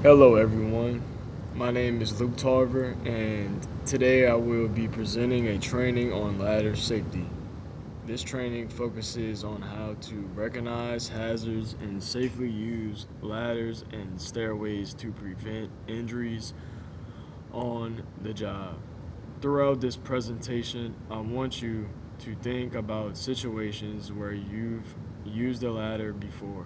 Hello, everyone. My name is Luke Tarver, and today I will be presenting a training on ladder safety. This training focuses on how to recognize hazards and safely use ladders and stairways to prevent injuries on the job. Throughout this presentation, I want you to think about situations where you've used a ladder before.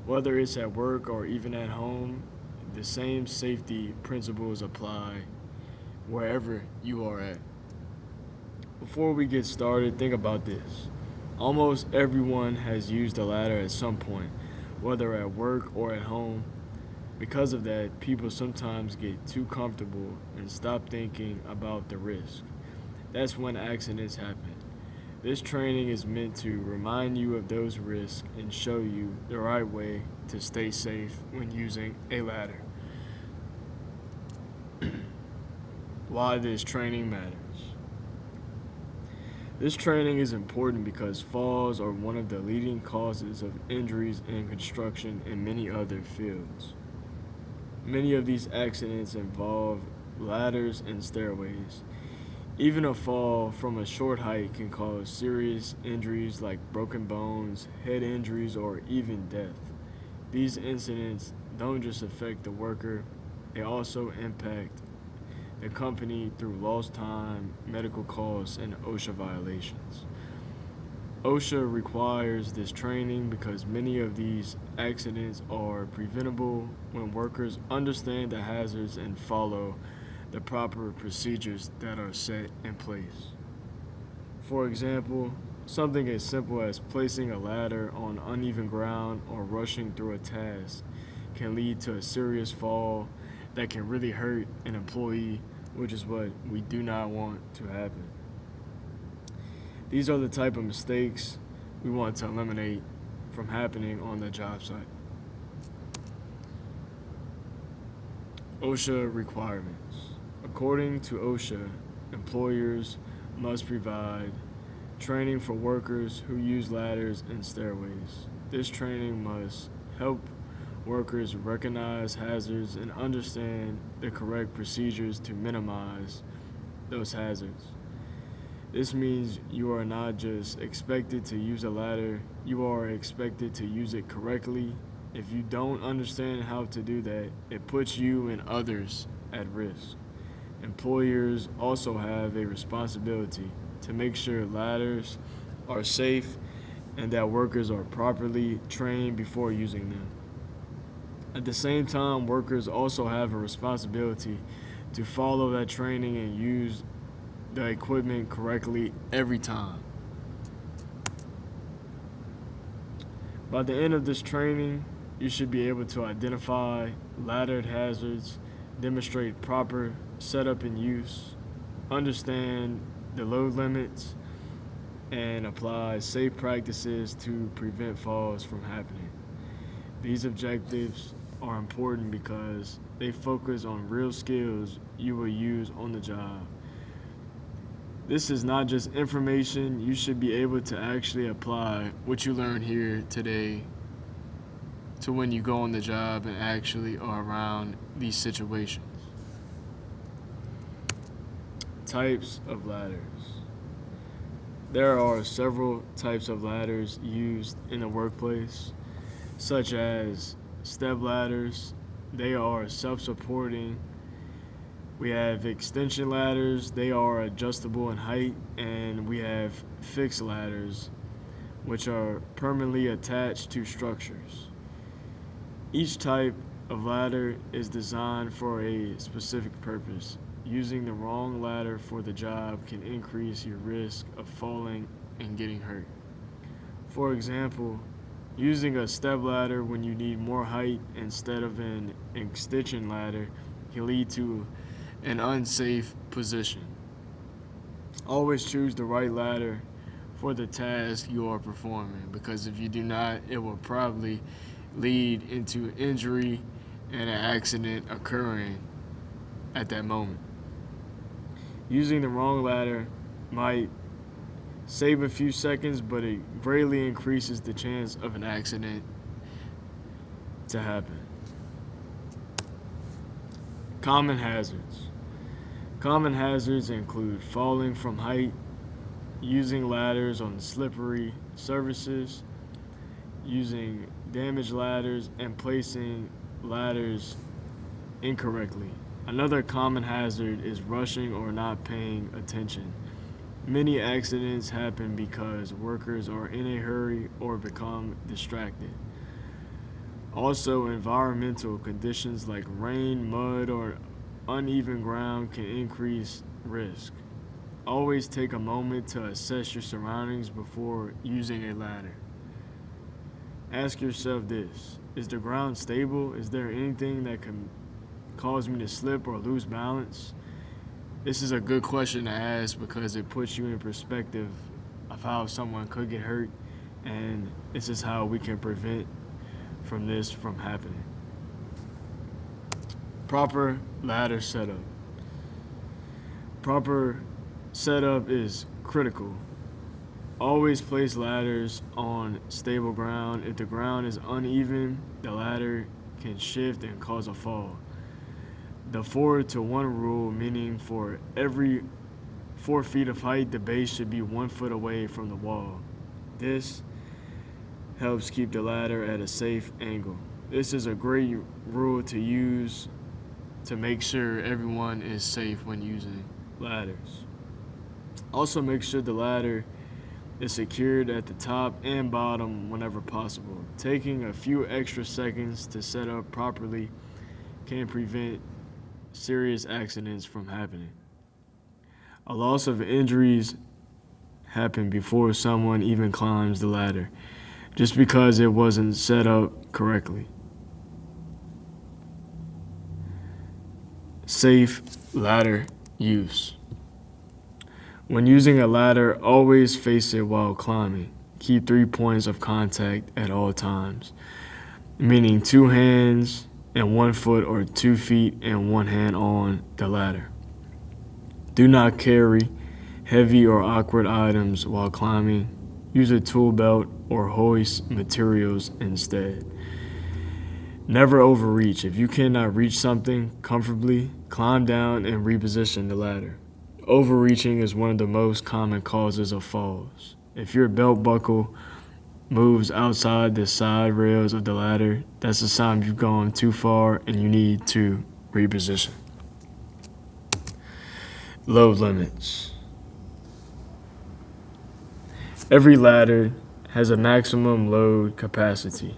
Whether it's at work or even at home, the same safety principles apply wherever you are at. Before we get started, think about this. Almost everyone has used a ladder at some point, whether at work or at home. Because of that, people sometimes get too comfortable and stop thinking about the risk. That's when accidents happen. This training is meant to remind you of those risks and show you the right way to stay safe when using a ladder. Why this training matters. This training is important because falls are one of the leading causes of injuries in construction and many other fields. Many of these accidents involve ladders and stairways. Even a fall from a short height can cause serious injuries like broken bones, head injuries, or even death. These incidents don't just affect the worker, they also impact the company through lost time, medical costs, and OSHA violations. OSHA requires this training because many of these accidents are preventable when workers understand the hazards and follow the proper procedures that are set in place. For example, something as simple as placing a ladder on uneven ground or rushing through a task can lead to a serious fall that can really hurt an employee, which is what we do not want to happen. These are the type of mistakes we want to eliminate from happening on the job site. OSHA requirements. According to OSHA, employers must provide training for workers who use ladders and stairways. This training must help workers recognize hazards and understand the correct procedures to minimize those hazards. This means you are not just expected to use a ladder, you are expected to use it correctly. If you don't understand how to do that, it puts you and others at risk. Employers also have a responsibility to make sure ladders are safe and that workers are properly trained before using them. At the same time, workers also have a responsibility to follow that training and use the equipment correctly every time. By the end of this training, you should be able to identify laddered hazards, demonstrate proper setup and use, understand the load limits, and apply safe practices to prevent falls from happening. These objectives are important because they focus on real skills you will use on the job. This is not just information, you should be able to actually apply what you learn here today to when you go on the job and actually are around these situations. Types of ladders. There are several types of ladders used in the workplace, such as step ladders. They are self-supporting. We have extension ladders. They are adjustable in height, and we have fixed ladders, which are permanently attached to structures. Each type of ladder is designed for a specific purpose. Using the wrong ladder for the job can increase your risk of falling and getting hurt. For example, using a step ladder when you need more height instead of an extension ladder can lead to an unsafe position. Always choose the right ladder for the task you are performing, because if you do not, it will probably lead into injury and an accident occurring at that moment. Using the wrong ladder might save a few seconds, but it greatly increases the chance of an accident to happen. Common hazards. Common hazards include falling from height, using ladders on slippery surfaces, using damaged ladders, and placing ladders incorrectly. Another common hazard is rushing or not paying attention. Many accidents happen because workers are in a hurry or become distracted. Also, environmental conditions like rain, mud, or uneven ground can increase risk. Always take a moment to assess your surroundings before using a ladder. Ask yourself this: is the ground stable? Is there anything that can cause me to slip or lose balance? This is a good question to ask because it puts you in perspective of how someone could get hurt, and this is how we can prevent this from happening. Proper ladder setup. Proper setup is critical. Always place ladders on stable ground. If the ground is uneven, the ladder can shift and cause a fall. The 4-to-1 rule, meaning for every 4 feet of height, the base should be 1 foot away from the wall. This helps keep the ladder at a safe angle. This is a great rule to use to make sure everyone is safe when using ladders. Also, make sure the ladder is secured at the top and bottom whenever possible. Taking a few extra seconds to set up properly can prevent serious accidents from happening. A loss of injuries happen before someone even climbs the ladder, just because it wasn't set up correctly. Safe ladder use. When using a ladder, always face it while climbing. Keep 3 points of contact at all times, meaning 2 hands and 1 foot or 2 feet and 1 hand on the ladder. Do not carry heavy or awkward items while climbing. Use a tool belt or hoist materials instead. Never overreach. If you cannot reach something comfortably, climb down and reposition the ladder. Overreaching is one of the most common causes of falls. If your belt buckle moves outside the side rails of the ladder, that's a sign you've gone too far and you need to reposition. Load limits. Every ladder has a maximum load capacity.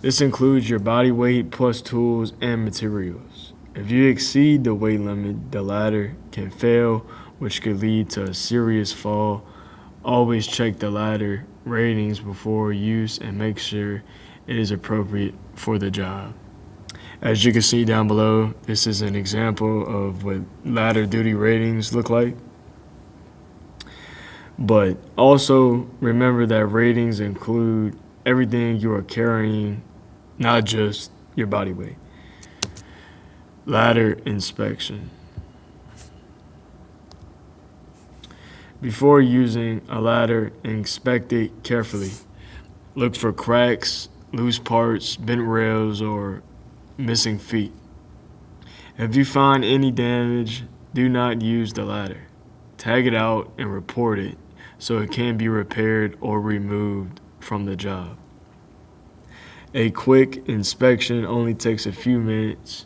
This includes your body weight plus tools and materials. If you exceed the weight limit, the ladder can fail, which could lead to a serious fall. Always check the ladder ratings before use and make sure it is appropriate for the job. As you can see down below, this is an example of what ladder duty ratings look like. But also remember that ratings include everything you are carrying, not just your body weight. Ladder inspection. Before using a ladder, inspect it carefully. Look for cracks, loose parts, bent rails, or missing feet. If you find any damage, do not use the ladder. Tag it out and report it so it can be repaired or removed from the job. A quick inspection only takes a few minutes,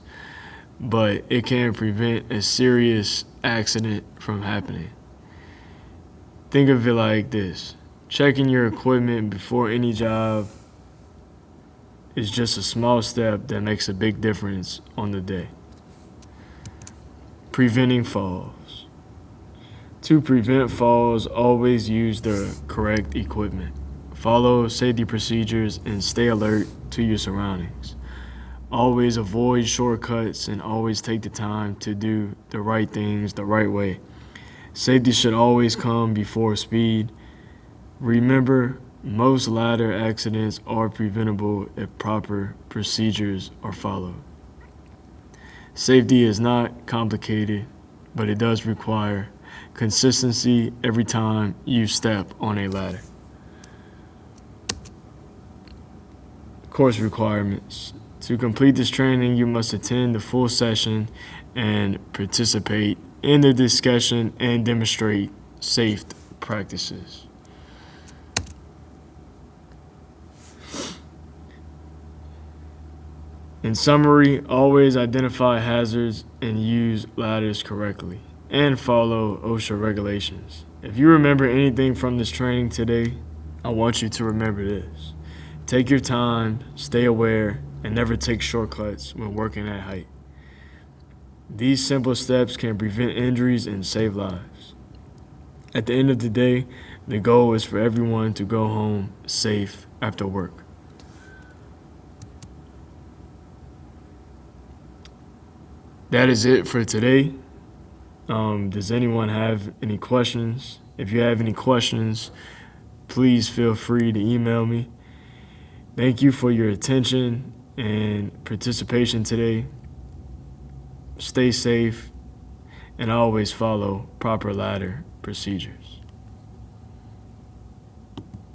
but it can prevent a serious accident from happening. Think of it like this: checking your equipment before any job is just a small step that makes a big difference on the day. Preventing falls. To prevent falls, always use the correct equipment. Follow safety procedures and stay alert to your surroundings. Always avoid shortcuts and always take the time to do the right things the right way. Safety should always come before speed. Remember, most ladder accidents are preventable if proper procedures are followed. Safety is not complicated, but it does require consistency every time you step on a ladder. Course requirements. To complete this training, you must attend the full session and participate in the discussion and demonstrate safe practices. In summary, always identify hazards and use ladders correctly, and follow OSHA regulations. If you remember anything from this training today, I want you to remember this. Take your time, stay aware, and never take shortcuts when working at height. These simple steps can prevent injuries and save lives. At the end of the day, the goal is for everyone to go home safe after work. That is it for today. Does anyone have any questions? If you have any questions, please feel free to email me. Thank you for your attention and participation today. Stay safe and always follow proper ladder procedures.